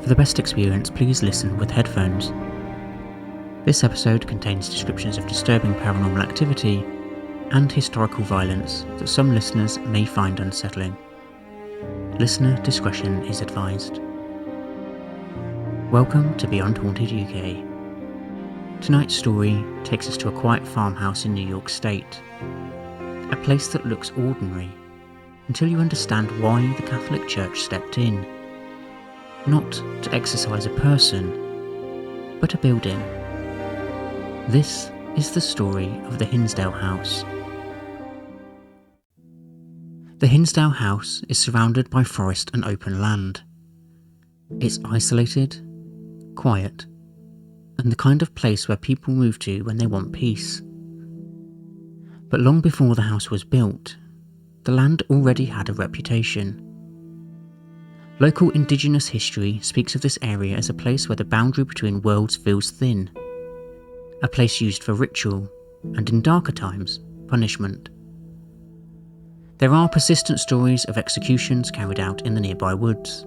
For the best experience, please listen with headphones. This episode contains descriptions of disturbing paranormal activity and historical violence that some listeners may find unsettling. Listener discretion is advised. Welcome to Beyond Haunted UK. Tonight's story takes us to a quiet farmhouse in New York State. A place that looks ordinary until you understand why the Catholic Church stepped in. Not to exorcise a person, but a building. This is the story of the Hinsdale House. The Hinsdale House is surrounded by forest and open land. It's isolated, quiet, and the kind of place where people move to when they want peace. But long before the house was built, the land already had a reputation. Local indigenous history speaks of this area as a place where the boundary between worlds feels thin, a place used for ritual and, in darker times, punishment. There are persistent stories of executions carried out in the nearby woods,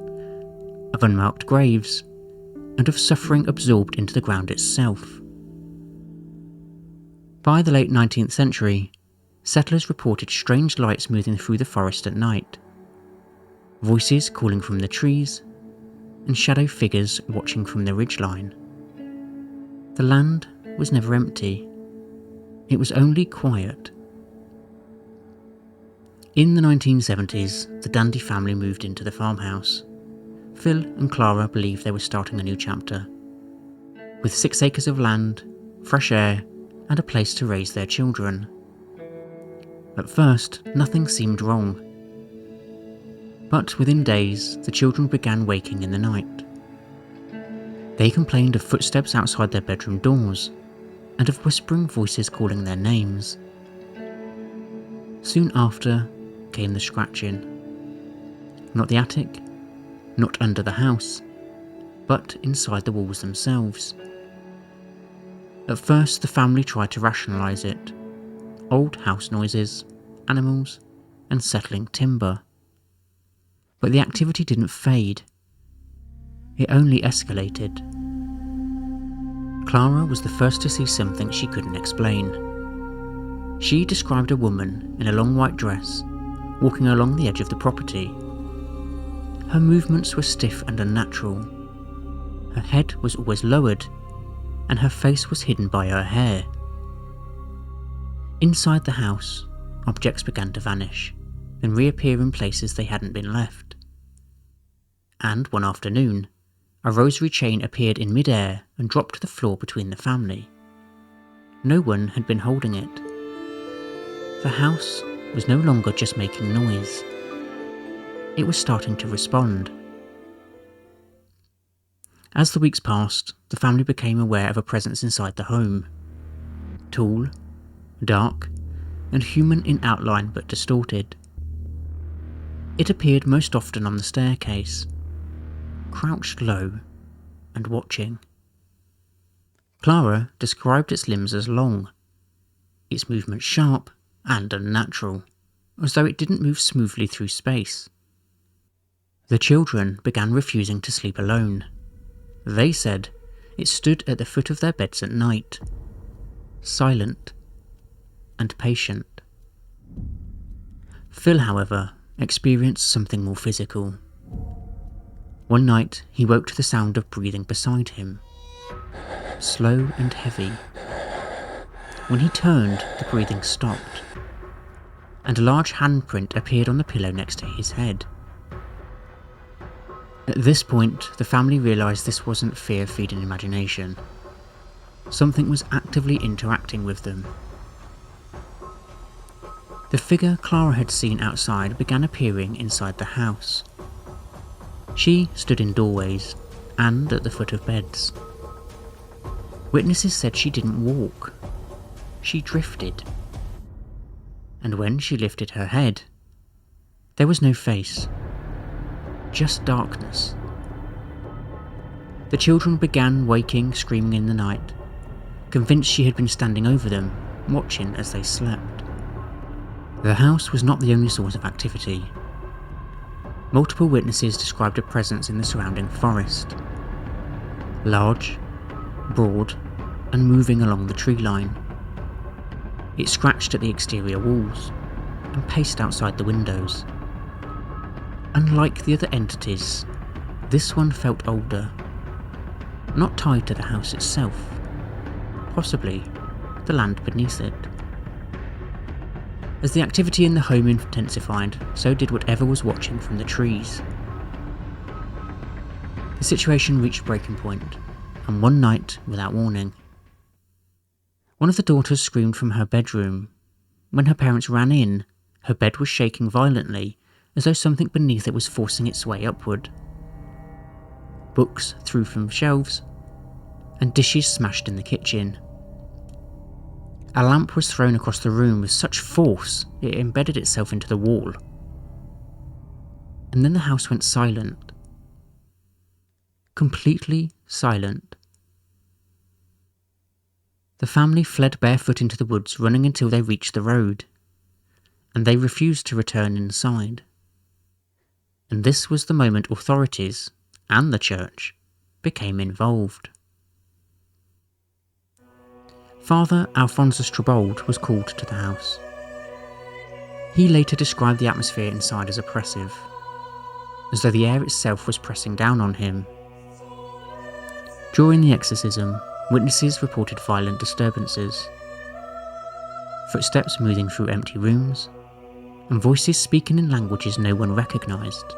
of unmarked graves, and of suffering absorbed into the ground itself. By the late 19th century, settlers reported strange lights moving through the forest at night, voices calling from the trees, and shadow figures watching from the ridgeline. The land was never empty. It was only quiet. In the 1970s, the Dandy family moved into the farmhouse. Phil and Clara believed they were starting a new chapter, with 6 acres of land, fresh air, and a place to raise their children. At first, nothing seemed wrong. But within days, the children began waking in the night. They complained of footsteps outside their bedroom doors, and of whispering voices calling their names. Soon after came the scratching. Not the attic, not under the house, but inside the walls themselves. At first, the family tried to rationalise it. Old house noises, animals, and settling timber. But the activity didn't fade. It only escalated. Clara was the first to see something she couldn't explain. She described a woman in a long white dress walking along the edge of the property. Her movements were stiff and unnatural. Her head was always lowered, and her face was hidden by her hair. Inside the house, objects began to vanish, then reappear in places they hadn't been left. And one afternoon, a rosary chain appeared in mid-air and dropped to the floor between the family. No one had been holding it. The house was no longer just making noise. It was starting to respond. As the weeks passed, the family became aware of a presence inside the home. Tall, dark, and human in outline but distorted. It appeared most often on the staircase, crouched low and watching. Clara described its limbs as long, its movements sharp and unnatural, as though it didn't move smoothly through space. The children began refusing to sleep alone. They said it stood at the foot of their beds at night, silent and patient. Phil, however, experienced something more physical. One night, he woke to the sound of breathing beside him, slow and heavy. When he turned, the breathing stopped, and a large handprint appeared on the pillow next to his head. At this point, the family realised this wasn't fear-feeding imagination. Something was actively interacting with them. The figure Clara had seen outside began appearing inside the house. She stood in doorways and at the foot of beds. Witnesses said she didn't walk. She drifted. And when she lifted her head, there was no face, just darkness. The children began waking, screaming in the night, convinced she had been standing over them, watching as they slept. The house was not the only source of activity. Multiple witnesses described a presence in the surrounding forest, large, broad, and moving along the tree line. It scratched at the exterior walls and paced outside the windows. Unlike the other entities, this one felt older, not tied to the house itself, possibly the land beneath it. As the activity in the home intensified, so did whatever was watching from the trees. The situation reached breaking point, and one night, without warning, one of the daughters screamed from her bedroom. When her parents ran in, her bed was shaking violently, as though something beneath it was forcing its way upward. Books threw from shelves, and dishes smashed in the kitchen. A lamp was thrown across the room with such force it embedded itself into the wall. And then the house went silent. Completely silent. The family fled barefoot into the woods, running until they reached the road, and they refused to return inside. And this was the moment authorities, and the church, became involved. Father Alphonsus Trebold was called to the house. He later described the atmosphere inside as oppressive, as though the air itself was pressing down on him. During the exorcism, witnesses reported violent disturbances, footsteps moving through empty rooms, and voices speaking in languages no one recognised.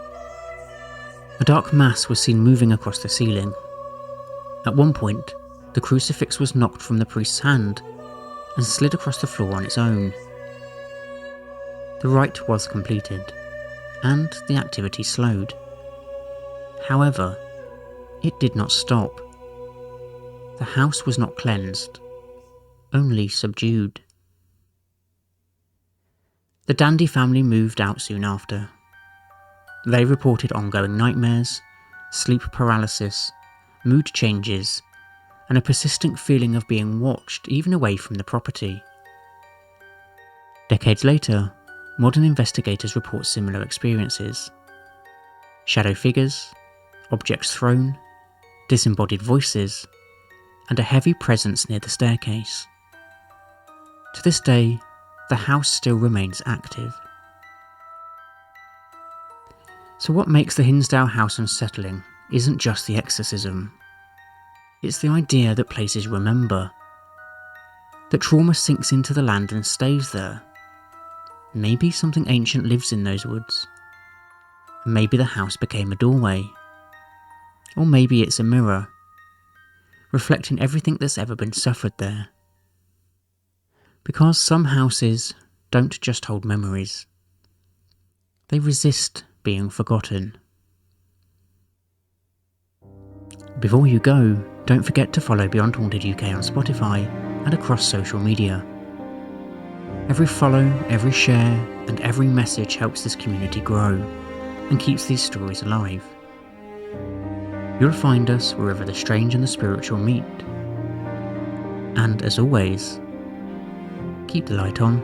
A dark mass was seen moving across the ceiling. At one point, the crucifix was knocked from the priest's hand and slid across the floor on its own. The rite was completed, and the activity slowed. However, it did not stop. The house was not cleansed, only subdued. The Dandy family moved out soon after. They reported ongoing nightmares, sleep paralysis, mood changes, and a persistent feeling of being watched even away from the property. Decades later, modern investigators report similar experiences. Shadow figures, objects thrown, disembodied voices, and a heavy presence near the staircase. To this day, the house still remains active. So what makes the Hinsdale House unsettling isn't just the exorcism. It's the idea that places remember. That trauma sinks into the land and stays there. Maybe something ancient lives in those woods. Maybe the house became a doorway. Or maybe it's a mirror, reflecting everything that's ever been suffered there. Because some houses don't just hold memories. They resist being forgotten. Before you go, don't forget to follow Beyond Haunted UK on Spotify and across social media. Every follow, every share, and every message helps this community grow and keeps these stories alive. You'll find us wherever the strange and the spiritual meet. And as always, keep the light on